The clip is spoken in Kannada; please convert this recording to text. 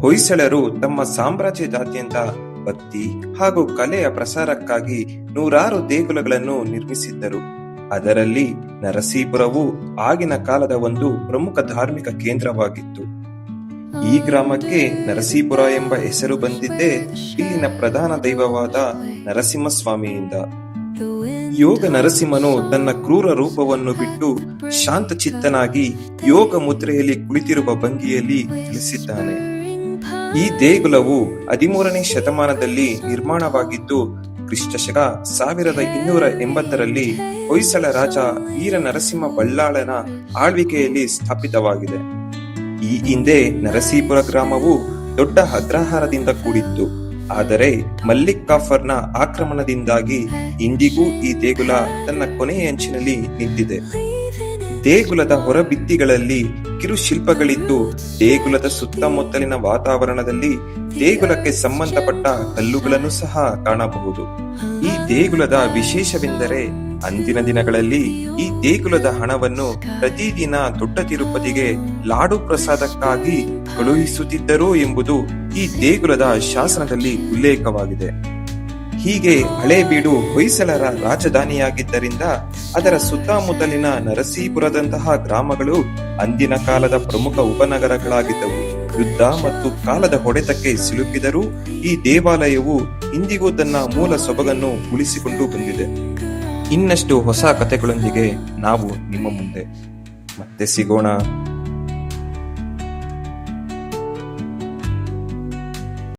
ಹೊಯ್ಸಳರು ತಮ್ಮ ಸಾಮ್ರಾಜ್ಯದಾದ್ಯಂತ ಭಕ್ತಿ ಹಾಗೂ ಕಲೆಯ ಪ್ರಸಾರಕ್ಕಾಗಿ ನೂರಾರು ದೇಗುಲಗಳನ್ನು ನಿರ್ಮಿಸಿದ್ದರು. ಅದರಲ್ಲಿ ನರಸೀಪುರವು ಆಗಿನ ಕಾಲದ ಒಂದು ಪ್ರಮುಖ ಧಾರ್ಮಿಕ ಕೇಂದ್ರವಾಗಿತ್ತು. ಈ ಗ್ರಾಮಕ್ಕೆ ನರಸೀಪುರ ಎಂಬ ಹೆಸರು ಬಂದಿದ್ದೇ ಇಲ್ಲಿನ ಪ್ರಧಾನ ದೈವವಾದ ನರಸಿಂಹಸ್ವಾಮಿಯಿಂದ. ಯೋಗ ನರಸಿಂಹನು ತನ್ನ ಕ್ರೂರ ರೂಪವನ್ನು ಬಿಟ್ಟು ಶಾಂತಚಿತ್ತನಾಗಿ ಯೋಗ ಮುದ್ರೆಯಲ್ಲಿ ಕುಳಿತಿರುವ ಭಂಗಿಯಲ್ಲಿ ತಿಳಿಸಿದ್ದಾನೆ. ಈ ದೇಗುಲವು 13ನೇ ಶತಮಾನದಲ್ಲಿ ನಿರ್ಮಾಣವಾಗಿದ್ದು ಕ್ರಿಸ್ತಶಕ 1280ರಲ್ಲಿ ಹೊಯ್ಸಳ ರಾಜ ವೀರ ನರಸಿಂಹ ಬಲ್ಲಾಳನ ಆಳ್ವಿಕೆಯಲ್ಲಿ ಸ್ಥಾಪಿತವಾಗಿದೆ. ಈ ಹಿಂದೆ ನರಸೀಪುರ ಗ್ರಾಮವು ದೊಡ್ಡ ಅಗ್ರಹಾರದಿಂದ ಕೂಡಿತ್ತು. ಆದರೆ ಮಲ್ಲಿಕ್ ಕಾಫರ್ನ ಆಕ್ರಮಣದಿಂದಾಗಿ ಇಂದಿಗೂ ಈ ದೇಗುಲ ತನ್ನ ಕೊನೆಯ ಅಂಚಿನಲ್ಲಿ ನಿಂತಿದೆ. ದೇಗುಲದ ಹೊರಭಿತ್ತಿಗಳಲ್ಲಿ ಕಿರುಶಿಲ್ಪಗಳಿದ್ದು ದೇಗುಲದ ಸುತ್ತಮುತ್ತಲಿನ ವಾತಾವರಣದಲ್ಲಿ ದೇಗುಲಕ್ಕೆ ಸಂಬಂಧಪಟ್ಟ ಕಲ್ಲುಗಳನ್ನು ಸಹ ಕಾಣಬಹುದು. ಈ ದೇಗುಲದ ವಿಶೇಷವೆಂದರೆ ಅಂದಿನ ದಿನಗಳಲ್ಲಿ ಈ ದೇಗುಲದ ಹಣವನ್ನು ಪ್ರತಿದಿನ ದೊಡ್ಡ ತಿರುಪತಿಗೆ ಲಾಡು ಪ್ರಸಾದಕ್ಕಾಗಿ ಕಳುಹಿಸುತ್ತಿದ್ದರು ಎಂಬುದು ಈ ದೇಗುಲದ ಶಾಸನದಲ್ಲಿ ಉಲ್ಲೇಖವಾಗಿದೆ. ಹೀಗೆ ಹಳೇಬೀಡು ಹೊಯ್ಸಳರ ರಾಜಧಾನಿಯಾಗಿದ್ದರಿಂದ ಅದರ ಸುತ್ತಮುತ್ತಲಿನ ನರಸೀಪುರದಂತಹ ಗ್ರಾಮಗಳು ಅಂದಿನ ಕಾಲದ ಪ್ರಮುಖ ಉಪನಗರಗಳಾಗಿದ್ದವು. ಯುದ್ಧ ಮತ್ತು ಕಾಲದ ಹೊಡೆತಕ್ಕೆ ಸಿಲುಕಿದರೂ ಈ ದೇವಾಲಯವು ಇಂದಿಗೂ ತನ್ನ ಮೂಲ ಸೊಬಗನ್ನು ಉಳಿಸಿಕೊಂಡು ಬಂದಿದೆ. ಇನ್ನಷ್ಟು ಹೊಸ ಕಥೆಗಳೊಂದಿಗೆ ನಾವು ನಿಮ್ಮ ಮುಂದೆ ಮತ್ತೆ ಸಿಗೋಣ.